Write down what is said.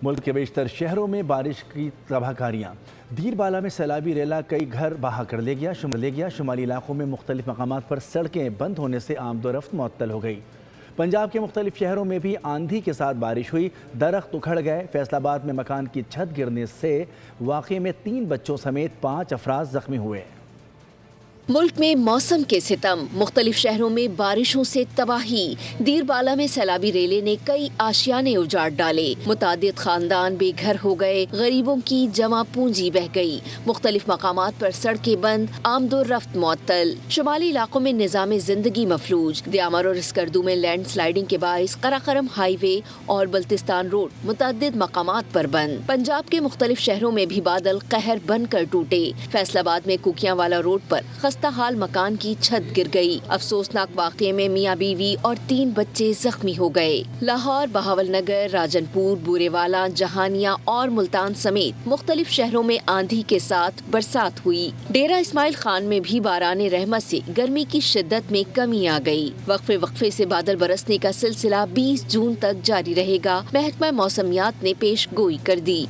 ملک کے بیشتر شہروں میں بارش کی تباہ کاریاں۔ دیر بالا میں سیلابی ریلا کئی گھر بہا کر لے گیا۔ شمالی علاقوں میں مختلف مقامات پر سڑکیں بند ہونے سے آمد و رفت معطل ہو گئی۔ پنجاب کے مختلف شہروں میں بھی آندھی کے ساتھ بارش ہوئی، درخت اکھڑ گئے۔ فیصل آباد میں مکان کی چھت گرنے سے واقعے میں 3 بچوں سمیت 5 افراد زخمی ہوئے۔ ملک میں موسم کے ستم، مختلف شہروں میں بارشوں سے تباہی۔ دیر بالا میں سیلابی ریلے نے کئی آشیانے اجاڑ ڈالے، متعدد خاندان بے گھر ہو گئے، غریبوں کی جمع پونجی بہہ گئی، مختلف مقامات پر سڑکیں بند، آمد و رفت معطل۔ شمالی علاقوں میں نظام زندگی مفلوج، دیامر اور اسکردو میں لینڈ سلائیڈنگ کے باعث قراقرم ہائی وے اور بلتستان روڈ متعدد مقامات پر بند۔ پنجاب کے مختلف شہروں میں بھی بادل قہر بن کر ٹوٹے۔ فیصل آباد میں کوکیاں والا روڈ پر خستہ حال مکان کی چھت گر گئی۔ افسوسناک واقعے میں میاں بیوی اور 3 بچے زخمی ہو گئے۔ لاہور، بہاول نگر، راجن پور، بورے والا، جہانیہ اور ملتان سمیت مختلف شہروں میں آندھی کے ساتھ برسات ہوئی۔ ڈیرہ اسماعیل خان میں بھی باران رحمت سے گرمی کی شدت میں کمی آ گئی۔ وقفے سے بادل برسنے کا سلسلہ 20 جون تک جاری رہے گا، محکمہ موسمیات نے پیش گوئی کر دی۔